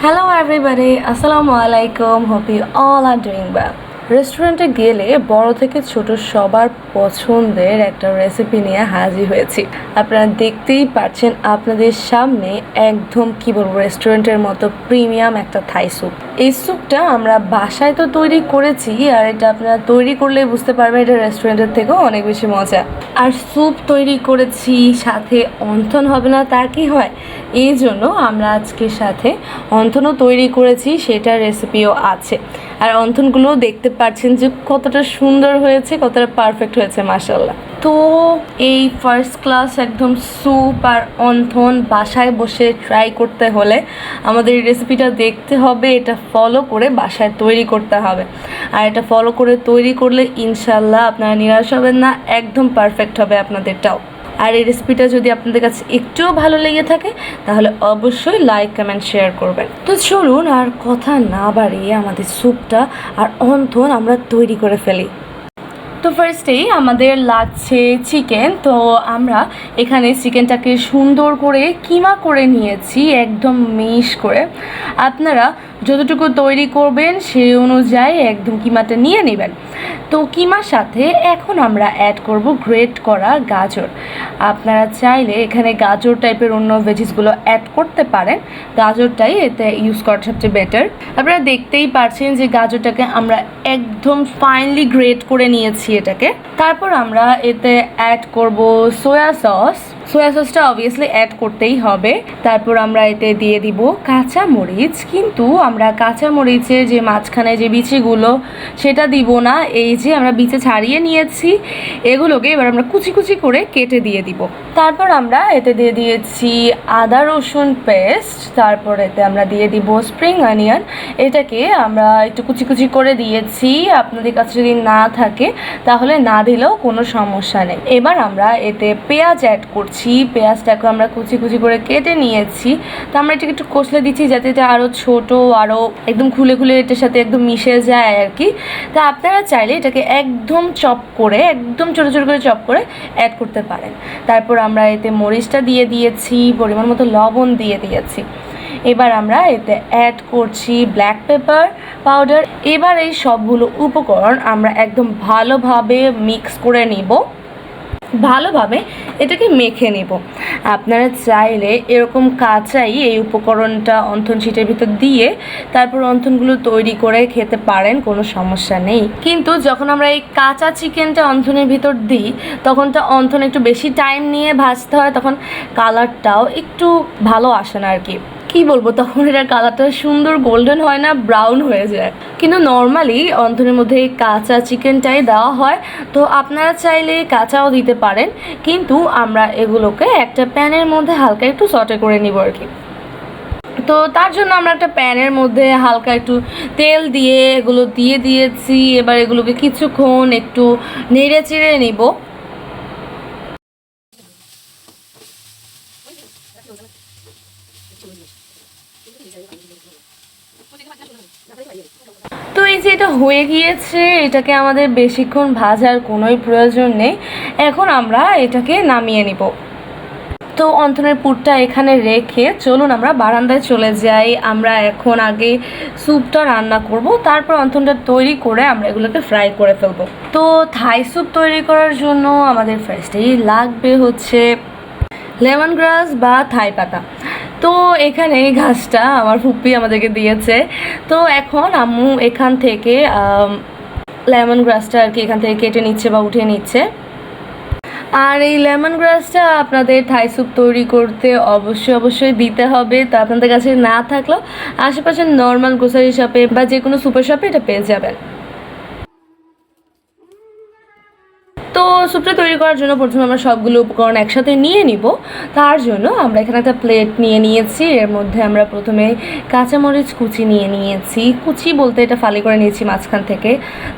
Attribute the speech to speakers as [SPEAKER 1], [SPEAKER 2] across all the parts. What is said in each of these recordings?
[SPEAKER 1] Hello everybody, Assalamu alaikum. Hope you all are doing well. রেস্টুরেন্টে গেলে বড় থেকে ছোট সবার পছন্দের একটা রেসিপি নিয়ে হাজির হয়েছি। আপনারা দেখতেই পাচ্ছেন আপনাদের সামনে একদম কি বলবো রেস্টুরেন্টের মতো প্রিমিয়াম একটা থাই স্যুপ। এই স্যুপটা আমরা বাসায় তো তৈরি করেছি, আর এটা আপনারা তৈরি করলে বুঝতে পারবেন এটা রেস্টুরেন্টের থেকেও অনেক বেশি মজা। আর স্যুপ তৈরি করেছি, সাথে অন্থন হবে না তা কি হয়, এই জন্য আমরা আজকে সাথে অন্থনও তৈরি করেছি, সেটার রেসিপিও আছে। আর অন্থনগুলো দেখতে পাচ্ছেন যে কতটা সুন্দর হয়েছে, কতটা পারফেক্ট হয়েছে মাশাআল্লাহ। তো এই ফার্স্ট ক্লাস একদম স্যুপ আর অন্থন বাসায় বসে ট্রাই করতে হলে আমাদের এই রেসিপিটা দেখতে হবে, এটা ফলো করে বাসায় তৈরি করতে হবে। আর এটা ফলো করে তৈরি করলে ইনশাল্লাহ আপনারা নিরাশ হবেন না, একদম পারফেক্ট হবে আপনাদেরটাও। আর এই রেসিপিটা যদি আপনাদের কাছে একটুও ভালো লেগে থাকে তাহলে অবশ্যই লাইক কমেন্ট শেয়ার করবেন। তো চলুন আর কথা না বাড়িয়ে আমাদের স্যুপটা আর অন্থন আমরা তৈরি করে ফেলি। তো ফার্স্টেই আমাদের লাগছে চিকেন। তো আমরা এখানে চিকেনটাকে সুন্দর করে কিমা করে নিয়েছি, একদম মিশ করে। আপনারা যতটুকু তৈরি করবেন সেই অনুযায়ী একদম কিমাটা নিয়ে নেবেন। তো কিমার সাথে এখন আমরা অ্যাড করব গ্রেট করা গাজর। আপনারা চাইলে এখানে গাজর টাইপের অন্য ভেজিসগুলো অ্যাড করতে পারেন, গাজরটাই এতে ইউজ করা সবচেয়ে বেটার। আপনারা দেখতেই পাচ্ছেন যে গাজরটাকে আমরা একদম ফাইনলি গ্রেট করে নিয়েছি এটাকে। তারপর আমরা এতে অ্যাড করব সোয়া সস। সোয়া সসটা অবভিয়াসলি অ্যাড করতেই হবে। তারপর আমরা এতে দিয়ে দিব কাঁচা মরিচ, কিন্তু আমরা কাঁচা মরিচের যে মাঝখানে যে বিচিগুলো সেটা দিব না, এই যে আমরা বিচে ছাড়িয়ে নিয়েছি এগুলোকে এবার আমরা কুচি কুচি করে কেটে দিয়ে দিব। তারপর আমরা এতে দিয়ে দিয়েছি আদা রসুন পেস্ট। তারপর এতে আমরা দিয়ে দিব স্প্রিং অনিয়ন, এটাকে আমরা একটু কুচি কুচি করে দিয়েছি। আপনাদের কাছে যদি না থাকে তাহলে না দিলেও কোনো সমস্যা নেই। এবার আমরা এতে পেঁয়াজ অ্যাড করছি। পেঁয়াজটাকে আমরা কুচি কুচি করে কেটে নিয়েছি। তো আমরা এটাকে একটু কষলে দিচ্ছি যাতে এটা আরও ছোটো, আরও একদম খুলে খুলে এটার সাথে একদম মিশে যায় আর কি। তা আপনারা চাইলে এটাকে একদম চপ করে, একদম ছোটো ছোটো করে চপ করে অ্যাড করতে পারেন। তারপর আমরা এতে মরিচটা দিয়ে দিয়েছি, পরিমাণ মতো লবণ দিয়ে দিয়েছি। এবার আমরা এতে অ্যাড করছি ব্ল্যাক পেপার পাউডার। এবার এই সবগুলো উপকরণ আমরা একদম ভালোভাবে মিক্স করে নিব, ভালোভাবে এটাকে মেখে নেব। আপনারা চাইলে এরকম কাঁচাই এই উপকরণটা অন্থন শিটের ভিতর দিয়ে তারপর অন্থনগুলো তৈরি করে খেতে পারেন, কোনো সমস্যা নেই। কিন্তু যখন আমরা এই কাঁচা চিকেনটা অন্থনের ভিতর দিই তখন তো অন্থন একটু বেশি টাইম নিয়ে ভাজতে হয়, তখন কালারটাও একটু ভালো আসে না আর কি। কি বলবো, তখন এটার কালারটা সুন্দর গোল্ডেন হয় না, ব্রাউন হয়ে যায়। কিন্তু নর্মালি অন্থনের মধ্যে কাঁচা চিকেনটাই দেওয়া হয়, তো আপনারা চাইলে কাঁচাও দিতে পারেন। কিন্তু আমরা এগুলোকে একটা প্যানের মধ্যে হালকা একটু সটে করে নিব আর কি। তো তার জন্য আমরা একটা প্যানের মধ্যে হালকা একটু তেল দিয়ে এগুলো দিয়ে দিয়েছি। এবার এগুলোকে কিছুক্ষণ একটু নেড়ে চেড়ে নিব। তো এই যে এটা হয়ে গিয়েছে, এটাকে আমাদের বেশিক্ষণ ভাজার কোনোই প্রয়োজন নেই। এখন আমরা এটাকে নামিয়ে নিব। তো অন্থনের পুরটা এখানে রেখে চলুন আমরা বারান্দায় চলে যাই। আমরা এখন আগে স্যুপটা রান্না করব, তারপর অন্থনটা তৈরি করে আমরা এগুলোকে ফ্রাই করে ফেলবো। তো থাই স্যুপ তৈরি করার জন্য আমাদের ফার্স্টেই লাগবে হচ্ছে লেমন গ্রাস বা থাই পাতা। তো এখানে এই ঘাসটা আমার ফুপ্পি আমাদেরকে দিয়েছে। তো এখন আম্মু এখান থেকে লেমন গ্রাসটা আর কি এখান থেকে কেটে নিচ্ছে বা উঠিয়ে নিচ্ছে। আর এই লেমন গ্রাসটা আপনাদের থাই স্যুপ তৈরি করতে অবশ্যই দিতে হবে। তো আপনাদের কাছে না থাকলেও আশেপাশের নর্মাল গ্রোসারি শপে বা যে কোনো সুপার শপে এটা পেয়ে যাবেন। তো স্যুপটা তৈরি করার জন্য প্রথমে আমরা সবগুলো উপকরণ একসাথে নিয়ে নিব। তার জন্য আমরা এখানে একটা প্লেট নিয়ে নিয়েছি, এর মধ্যে আমরা প্রথমে কাঁচামরিচ কুচি নিয়ে নিয়েছি, কুচি বলতে এটা ফালি করে নিয়েছি মাঝখান থেকে।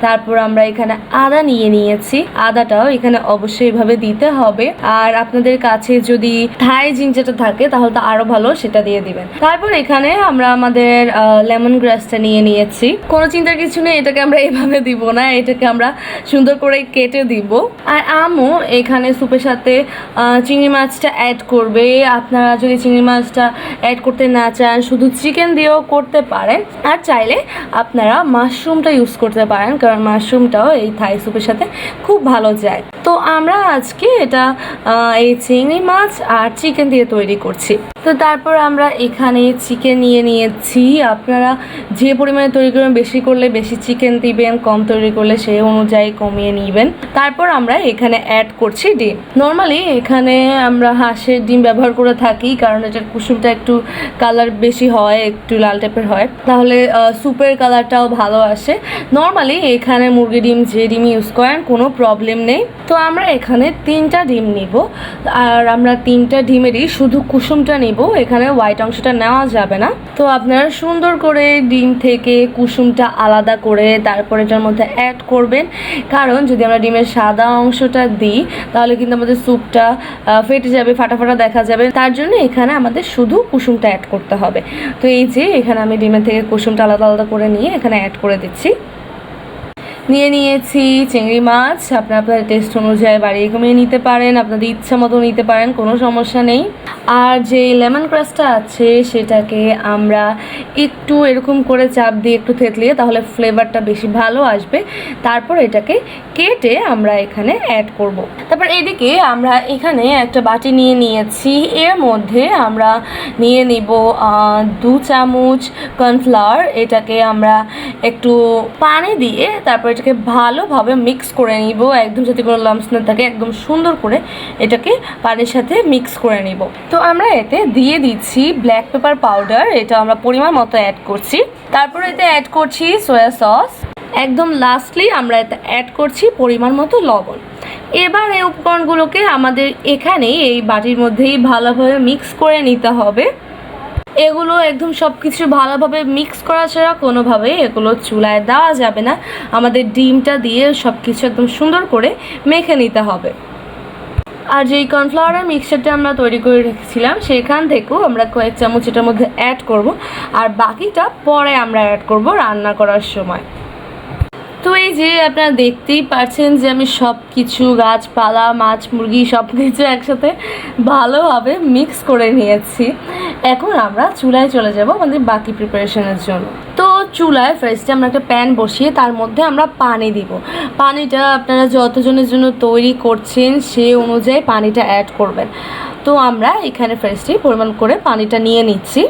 [SPEAKER 1] তারপর আমরা এখানে আদা নিয়ে নিয়েছি, আদাটাও এখানে অবশ্যই এভাবে দিতে হবে। আর আপনাদের কাছে যদি থাই জিঞ্জারটা থাকে তাহলে তো আরও ভালো, সেটা দিয়ে দিবেন। তারপর এখানে আমরা আমাদের লেমন গ্রাসটা নিয়ে নিয়েছি। কোনো চিন্তার কিছু নেই, এটাকে আমরা এভাবে দিব না, এটাকে আমরা সুন্দর করে কেটে দিব। আর আম্মু এখানে স্যুপের সাথে চিংড়ি মাছটা অ্যাড করবে। আপনারা যদি চিংড়ি মাছটা অ্যাড করতে না চান শুধু চিকেন দিয়েও করতে পারেন, আর চাইলে আপনারা মাশরুমটা ইউজ করতে পারেন, কারণ মাশরুমটাও এই থাই স্যুপের সাথে খুব ভালো যায়। তো আমরা আজকে এটা এই চিংড়ি মাছ আর চিকেন দিয়ে তৈরি করছি। তো তারপর আমরা এখানে চিকেন নিয়ে নিয়েছি। আপনারা যে পরিমাণে তৈরি করবেন, বেশি করলে বেশি চিকেন দিবেন, কম তৈরি করলে সেই অনুযায়ী কমিয়ে নেবেন। তারপর আমরা এখানে অ্যাড করছি ডিম। নর্মালি এখানে আমরা হাঁসের ডিম ব্যবহার করে থাকি, কারণ এটার কুসুমটা একটু কালার বেশি হয়, একটু লাল টাইপের হয়, তাহলে স্যুপের কালারটাও ভালো আসে। নর্মালি এখানে মুরগি ডিম যে ডিম ইউজ করেন কোনো প্রবলেম নেই। তো আমরা এখানে 3টা ডিম নিব, আর আমরা 3টা ডিমেরই শুধু কুসুমটা নিব, এখানে হোয়াইট অংশটা নেওয়া যাবে না। তো আপনারা সুন্দর করে ডিম থেকে কুসুমটা আলাদা করে তারপর এটার মধ্যে অ্যাড করবেন, কারণ যদি আমরা ডিমের সাদা অংশটা দিই তাহলে কিন্তু আমাদের স্যুপটা ফেটে যাবে, ফাটা ফাটা দেখা যাবে। তার জন্য এখানে আমাদের শুধু কুসুমটা অ্যাড করতে হবে। তো এই যে এখানে আমি ডিমের থেকে কুসুমটা আলাদা আলাদা করে নিয়ে এখানে অ্যাড করে দিচ্ছি। নিয়ে নিয়েছি চিংড়ি মাছ। আপনারা আপনাদের টেস্ট অনুযায়ী বাড়িয়ে কমিয়ে নিতে পারেন, আপনাদের ইচ্ছা মতো নিতে পারেন, কোনো সমস্যা নেই। আর যে লেমন ক্রাশটা আছে সেটাকে আমরা একটু এরকম করে চাপ দিয়ে একটু থেতলিয়ে, তাহলে ফ্লেভারটা বেশি ভালো আসবে। তারপর এটাকে কেটে আমরা এখানে অ্যাড করব। তারপর এদিকে আমরা এখানে একটা বাটি নিয়ে নিয়েছি, এর মধ্যে আমরা নিয়ে নিব 2 চামচ কর্নফ্লাওয়ার। এটাকে আমরা একটু পানি দিয়ে তারপর এটাকে ভালোভাবে মিক্স করে নিব, একদম যাতে কোনো লাম্পস না থাকে, একদম সুন্দর করে এটাকে পানির সাথে মিক্স করে নিব। তো আমরা এতে দিয়ে দিচ্ছি ব্ল্যাক পেপার পাউডার, এটা আমরা পরিমাণ মতো অ্যাড করছি। তারপর এতে অ্যাড করছি সয়া সস, একদম লাস্টলি আমরা এতে অ্যাড করছি পরিমাণ মতো লবণ। এবার এই উপকরণগুলোকে আমাদের এখানে এই বাটির মধ্যেই ভালোভাবে মিক্স করে নিতে হবে। এগুলো একদম সব কিছু ভালোভাবে মিক্স করা ছাড়া কোনোভাবে এগুলো চুলায় দেওয়া যাবে না। আমাদের ডিমটা দিয়ে সব কিছু একদম সুন্দর করে মেখে নিতে হবে। আর যেই কর্নফ্লাওয়ারের মিক্সচারটা আমরা তৈরি করে রেখেছিলাম সেখান থেকেও আমরা কয়েক চামচ এটার মধ্যে অ্যাড করব, আর বাকিটা পরে আমরা অ্যাড করব রান্না করার সময়। তো এই যে আপনারা দেখতেই পাচ্ছেন যে আমি সব কিছু গাছপালা, মাছ, মুরগি সব কিছু একসাথে ভালোভাবে মিক্স করে নিয়েছি। এখন আমরা চুলায় চলে যাব আমাদের বাকি প্রিপারেশনের জন্য। তো চুলায় ফার্স্টে আমরা একটা প্যান বসিয়ে তার মধ্যে আমরা পানি দিব। পানিটা আপনারা যতজনের জন্য তৈরি করছেন সেই অনুযায়ী পানিটা অ্যাড করবেন। তো আমরা এখানে ফার্স্টে পরিমাণ করে পানিটা নিয়ে নিচ্ছি।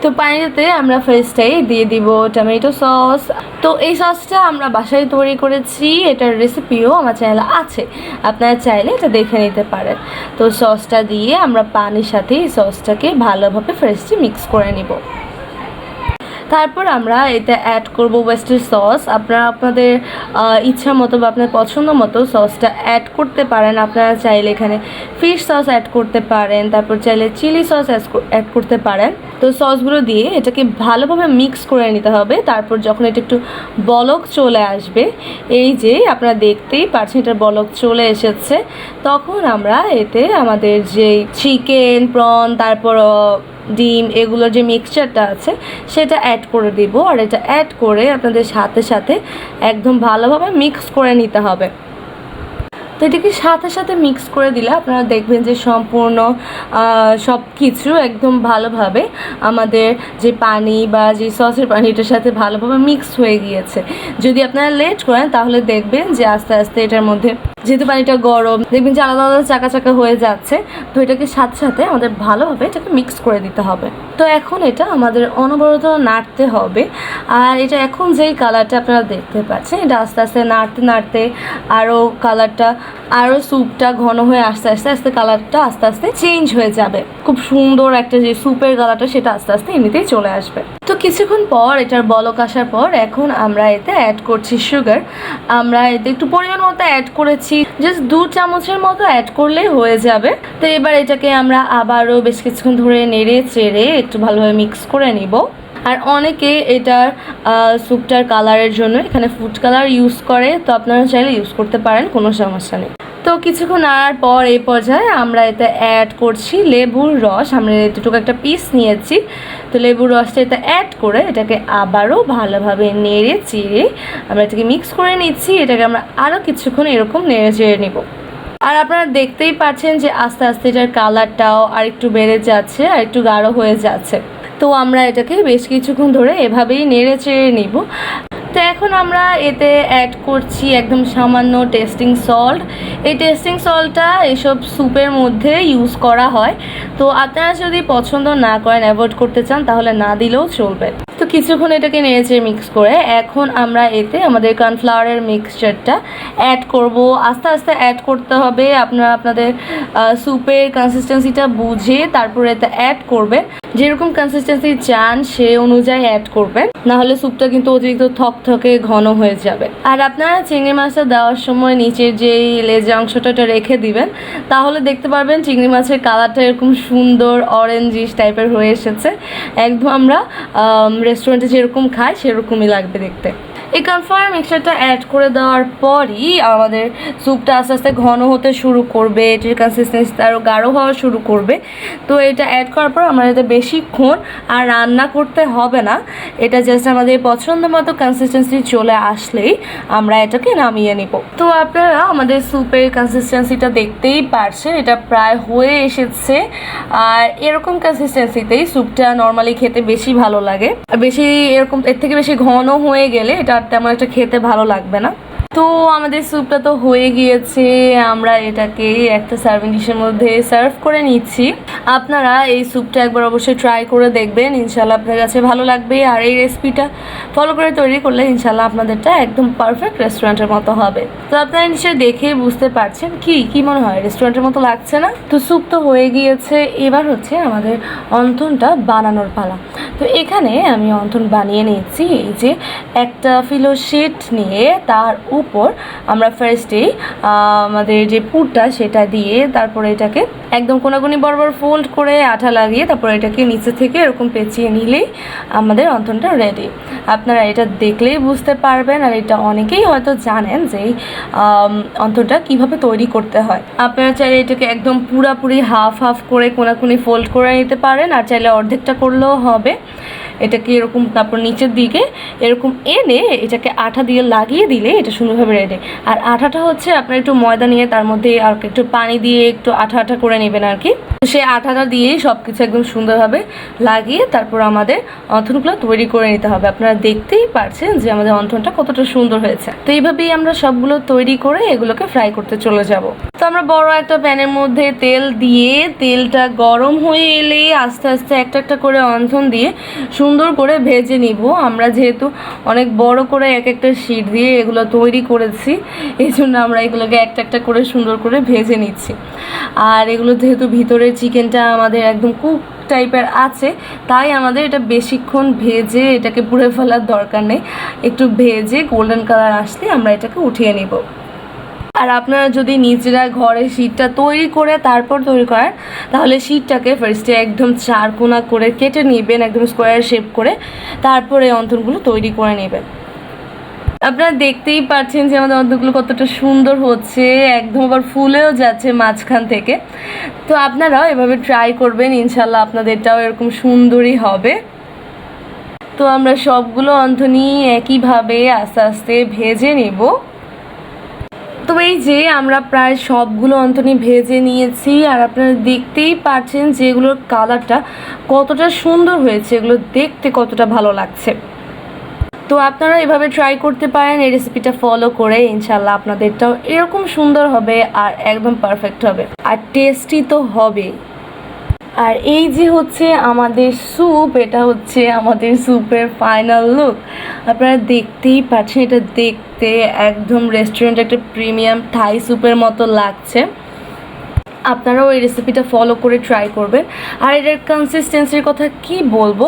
[SPEAKER 1] তো পানিতে আমরা ফার্স্টেই দিয়ে দিব টমেটো সস। তো এই সসটা আমরা বাসায় তৈরি করেছি, এটার রেসিপিও আমার চ্যানেলে আছে, আপনারা চাইলে এটা দেখে নিতে পারেন। তো সসটা দিয়ে আমরা পানির সাথে এই সসটাকে ভালোভাবে ফার্স্টে মিক্স করে নিব। তারপর আমরা এটা অ্যাড করব ওয়েস্টার সস। আপনারা আপনাদের ইচ্ছা মতো বা আপনার পছন্দ মতো সসটা অ্যাড করতে পারেন। আপনারা চাইলে এখানে ফিশ সস অ্যাড করতে পারেন, তারপর চাইলে চিলি সস অ্যাড করতে পারেন। তো সসগুলো দিয়ে এটাকে ভালোভাবে মিক্স করে নিতে হবে। তারপর যখন এটা একটু বলক চলে আসবে, এই যে আপনারা দেখতেই পাচ্ছেন এটার বলক চলে এসেছে, তখন আমরা এতে আমাদের যে চিকেন, প্রন, তারপর ডিম, এগুলোর যে মিক্সচারটা আছে সেটা অ্যাড করে দিব। আর এটা অ্যাড করে আপনাদের সাথে সাথে একদম ভালোভাবে মিক্স করে নিতে হবে। তো এটাকে সাথে সাথে মিক্স করে দিলে আপনারা দেখবেন যে সম্পূর্ণ সব কিছু একদম ভালোভাবে আমাদের যে পানি বা যে সসের পানিটার সাথে ভালোভাবে মিক্স হয়ে গিয়েছে। যদি আপনারা লেট করেন তাহলে দেখবেন যে আস্তে আস্তে এটার মধ্যে, যেহেতু পানিটা গরম, দেখবেন যে আলাদা আলাদা চাকা চাকা হয়ে যাচ্ছে। তো এটাকে সাথে সাথে আমাদের ভালোভাবে এটাকে মিক্স করে দিতে হবে। তো এখন এটা আমাদের অনবরত নাড়তে হবে। আর এটা এখন যেই কালারটা আপনারা দেখতে পাচ্ছেন, এটা আস্তে আস্তে নাড়তে নাড়তে আরও কালারটা, আরও স্যুপটা ঘন হয়ে আস্তে আস্তে আস্তে কালারটা আস্তে আস্তে চেঞ্জ হয়ে যাবে। খুব সুন্দর একটা যে স্যুপের কালারটা সেটা আস্তে আস্তে এমনিতেই চলে আসবে। তো কিছুক্ষণ পর এটার বলক আসার পর এখন আমরা এতে অ্যাড করছি সুগার। আমরা এতে একটু পরিমাণ মতো অ্যাড করেছি, জাস্ট 2 চামচের মতো অ্যাড করলেই হয়ে যাবে। তো এবার এটাকে আমরা আবারও বেশ কিছুক্ষণ ধরে নেড়ে চেড়ে একটু ভালোভাবে মিক্স করে নিব। আর অনেকে এটার স্যুপটার কালারের জন্য এখানে ফুড কালার ইউজ করে, তো আপনারা চাইলে ইউজ করতে পারেন, কোনো সমস্যা নেই। তো কিছুক্ষণ নাড়ার পর এই পর্যায়ে আমরা এতে অ্যাড করছি লেবুর রস। আমরা এতটুকু একটা পিস নিয়েছি, তো লেবুর রসটা এতে অ্যাড করে এটাকে আবারও ভালোভাবে নেড়ে চেড়ে আমরা এটাকে মিক্স করে নিচ্ছি। এটাকে আমরা আরও কিছুক্ষণ এরকম নেড়ে চেড়ে নিব। আর আপনারা দেখতেই পাচ্ছেন যে আস্তে আস্তে এটার কালারটাও আরেকটু বেড়ে যাচ্ছে, আর একটু গাঢ় হয়ে যাচ্ছে। তো আমরা এটাকে বেশ কিছুক্ষণ ধরে এভাবেই নেড়ে চেড়ে নিব। তো এখন আমরা এতে অ্যাড করছি একদম সামান্য টেস্টিং সল্ট। এই টেস্টিং সল্টটা এসব স্যুপের মধ্যে ইউজ করা হয়, তো আপনারা যদি পছন্দ না করেন, অ্যাভয়েড করতে চান, তাহলে না দিলেও চলবে। তো কিছুক্ষণ এটাকে নেড়েচেড়ে মিক্স করে এখন আমরা এতে আমাদের কর্নফ্লাওয়ারের মিক্সচারটা অ্যাড করব। আস্তে আস্তে অ্যাড করতে হবে, আপনারা আপনাদের স্যুপের কনসিস্টেন্সিটা বুঝে তারপর এতে অ্যাড করবেন। যেরকম কনসিস্টেন্সি চান সে অনুযায়ী অ্যাড করবেন, নাহলে স্যুপটা কিন্তু অতিরিক্ত থকথকে ঘন হয়ে যাবে। আর আপনারা চিংড়ি মাছটা দেওয়ার সময় নিচের যেই লেজা অংশটা রেখে দিবেন, তাহলে দেখতে পারবেন চিংড়ি মাছের কালারটা এরকম সুন্দর অরেঞ্জিশ টাইপের হয়ে এসেছে। একদম আমরা রেস্টুরেন্টে যেরকম খাই সেরকমই লাগবে দেখতে। এই কর্নফ্লাওয়ার মিক্সচারটা অ্যাড করে দেওয়ার পরই আমাদের স্যুপটা আস্তে আস্তে ঘন হতে শুরু করবে, এটির কনসিস্টেন্সি আরও গাঢ় হওয়া শুরু করবে। তো এটা অ্যাড করার পর আমরা এতে বেশিক্ষণ আর রান্না করতে হবে না, এটা জাস্ট আমাদের পছন্দ মতো কনসিস্টেন্সি চলে আসলেই আমরা এটাকে নামিয়ে নিব। তো আপনারা আমাদের স্যুপের কনসিস্টেন্সিটা দেখতেই পারছেন, এটা প্রায় হয়ে এসেছে। আর এরকম কনসিস্টেন্সিতেই স্যুপটা নর্মালি খেতে বেশি ভালো লাগে। বেশি এরকম এর থেকে বেশি ঘন হয়ে গেলে এটা তেমন একটা খেতে ভালো লাগবে না। তো আমাদের স্যুপটা তো হয়ে গিয়েছে, আমরা এটাকে একটা সার্ভিং ডিশের মধ্যে সার্ভ করে নিচ্ছি। আপনারা এই স্যুপটা একবার অবশ্যই ট্রাই করে দেখবেন, ইনশাল্লাহ আপনার কাছে ভালো লাগবে। আর এই রেসিপিটা ফলো করে তৈরি করলে ইনশাল্লাহ আপনাদেরটা একদম পারফেক্ট রেস্টুরেন্টের মতো হবে। তো আপনারা নিশ্চয়ই দেখে বুঝতে পারছেন কি মনে হয়, রেস্টুরেন্টের মতো লাগছে না? তো স্যুপ তো হয়ে গিয়েছে, এবার হচ্ছে আমাদের অন্থনটা বানানোর পালা। তো এখানে আমি অন্থন বানিয়ে নিচ্ছি। এই যে একটা ফিলো শিট নিয়ে তার উপর আমরা ফার্স্টেই আমাদের যে পুরটা সেটা দিয়ে তারপরে এটাকে একদম কোনাকুনি বরাবর ফোল্ড করে আঠা লাগিয়ে তারপরে এটাকে নিচে থেকে এরকম পেঁচিয়ে নিলেই আমাদের অন্থনটা রেডি। আপনারা এটা দেখলেই বুঝতে পারবেন। আর এটা অনেকেই হয়তো জানেন যে এই অন্থনটা কীভাবে তৈরি করতে হয়। আপনারা চাইলে এটাকে একদম পুরাপুরি হাফ হাফ করে কোনাকুনি ফোল্ড করে নিতে পারেন, আর চাইলে অর্ধেকটা করলেও হবে। এটাকে এরকম তারপর নিচের দিকে এরকম এনে এটাকে আঠা দিয়ে লাগিয়ে দিলে এটা সুন্দরভাবে রেডি। আর আঠাটা হচ্ছে আপনার একটু ময়দা নিয়ে তার মধ্যে আর একটু পানি দিয়ে একটু আঠা আঠা করে নেবেন আর কি। সেই আঠাটা দিয়েই সব কিছু একদম সুন্দরভাবে লাগিয়ে তারপর আমাদের অন্থনগুলো তৈরি করে নিতে হবে। আপনারা দেখতেই পারছেন যে আমাদের অন্থনটা কতটা সুন্দর হয়েছে। তো এইভাবেই আমরা সবগুলো তৈরি করে এগুলোকে ফ্রাই করতে চলে যাব। তো আমরা বড় একটা প্যানের মধ্যে তেল দিয়ে তেলটা গরম হয়ে এলে আস্তে আস্তে একটা একটা করে অন্থন দিয়ে সুন্দর করে ভেজে নিব। আমরা যেহেতু অনেক বড় করে এক একটা শিট দিয়ে এগুলো তৈরি করেছি, এই জন্য আমরা এগুলোকে একটা একটা করে সুন্দর করে ভেজে নিচ্ছি। আর এগুলো যেহেতু ভিতরের চিকেনটা আমাদের একদম কুক টাইপের আছে, তাই আমাদের এটা বেশিক্ষণ ভেজে এটাকে পুড়ে ফেলার দরকার নেই। একটু ভেজে গোল্ডেন কালার আসলে আমরা এটাকে উঠিয়ে নিব। আর আপনারা যদি নিজেরা ঘরে শীটটা তৈরি করে তারপর তৈরি করেন, তাহলে শীটটাকে ফার্স্টে একদম চারকোনা করে কেটে নেবেন, একদম স্কোয়ার শেপ করে, তারপরে অন্থনগুলো তৈরি করে নেবেন। আপনারা দেখতেই পাচ্ছেন যে আমাদের অন্থনগুলো কতটা সুন্দর হচ্ছে, একদম আবার ফুলেও যাচ্ছে মাঝখান থেকে। তো আপনারাও এভাবে ট্রাই করবেন, ইনশাল্লাহ আপনাদেরটাও এরকম সুন্দরই হবে। তো আমরা সবগুলো অন্থনই একইভাবে আস্তে আস্তে ভেজে নেব। তো এই যে আমরা প্রায় সবগুলো অন্থনই ভেজে নিয়েছি, আর আপনারা দেখতেই পাচ্ছেন যে এগুলোর কালারটা কতটা সুন্দর হয়েছে, এগুলো দেখতে কতটা ভালো লাগছে। তো আপনারা এভাবে ট্রাই করতে পারেন এই রেসিপিটা ফলো করে, ইনশাল্লাহ আপনাদেরটাও এরকম সুন্দর হবে আর একদম পারফেক্ট হবে আর টেস্টি তো হবে। আর এই যে হচ্ছে আমাদের স্যুপ, এটা হচ্ছে আমাদের স্যুপের ফাইনাল লুক। আপনারা দেখতেই পাচ্ছেন এটা দেখতে একদম রেস্টুরেন্টে একটা প্রিমিয়াম থাই স্যুপের মতো লাগছে। আপনারাও এই রেসিপিটা ফলো করে ট্রাই করবেন। আর এটার কনসিস্টেন্সির কথা কি বলবো,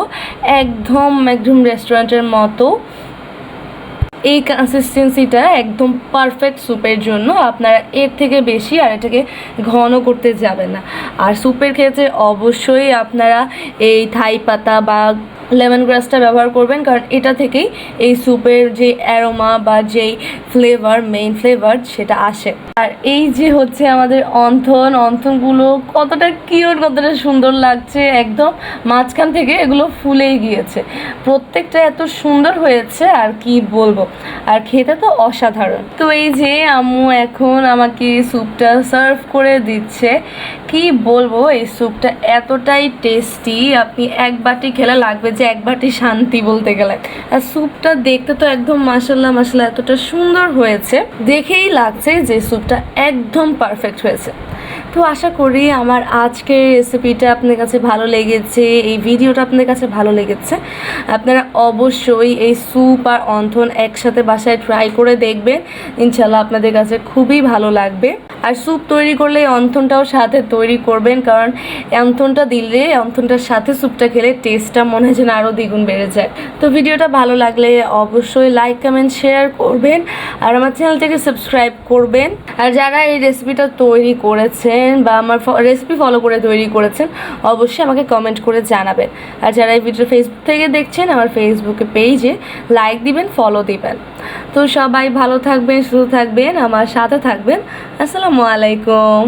[SPEAKER 1] একদম রেস্টুরেন্টের মতো। এই কনসিস্টেন্সিটা একদম পারফেক্ট স্যুপের জন্য। আপনারা এর থেকে বেশি আর এটাকে ঘন করতে যাবেন না। আর স্যুপের ক্ষেত্রে অবশ্যই আপনারা এই থাই পাতা বা লেমন গ্রাসটা ব্যবহার করবেন, কারণ এটা থেকেই এই স্যুপের যে অ্যারোমা বা যেই ফ্লেভার, মেইন ফ্লেভার সেটা আসে। আর এই যে হচ্ছে আমাদের অন্থনগুলো কতটা কিউট, কতটা সুন্দর লাগছে, একদম মাঝখান থেকে এগুলো ফুলেই গিয়েছে, প্রত্যেকটা এত সুন্দর হয়েছে আর কি বলবো, আর খেতে তো অসাধারণ। তো এই যে আম্মু এখন আমাকে স্যুপটা সার্ভ করে দিচ্ছে, কি বলবো এই স্যুপটা এতটাই টেস্টি, আপনি এক বাটি খেলে লাগবে যে এক বাটি শান্তি বলতে গেলে। আর স্যুপটা দেখতে তো একদম মাশাল্লাহ মাশাল্লাহ এতটা সুন্দর হয়েছে, দেখেই লাগছে যে স্যুপটা একদম পারফেক্ট হয়েছে। তো আশা করি আমার আজকের রেসিপিটা আপনাদের কাছে ভালো লেগেছে, এই ভিডিওটা আপনাদের কাছে ভালো লেগেছে। আপনারা অবশ্যই এই স্যুপ আর অন্থন একসাথে বাসায় ট্রাই করে দেখবেন, ইনশাল্লাহ আপনাদের কাছে খুবই ভালো লাগবে। আর স্যুপ তৈরি করলে অন্থনটাও সাথে তৈরি করবেন, কারণ অন্থনটা দিলে অন্থনটার সাথে স্যুপটা খেলে টেস্টটা মনে হয় যেন আরও দ্বিগুণ বেড়ে যায়। তো ভিডিওটা ভালো লাগলে অবশ্যই লাইক কমেন্ট শেয়ার করবেন আর আমার চ্যানেলটাকে সাবস্ক্রাইব করবেন। আর যারা এই রেসিপিটা তৈরি করেছেন বা আমার রেসিপি ফলো করে তৈরি করেছেন অবশ্যই আমাকে কমেন্ট করে জানাবেন। আর যারা এই ভিডিও ফেসবুক থেকে দেখছেন আমার ফেসবুকে পেজে লাইক দিবেন, ফলো দিবেন। তো সবাই ভালো থাকবেন, সুস্থ থাকবেন, আমার সাথে থাকবেন। আসসালামু আলাইকুম।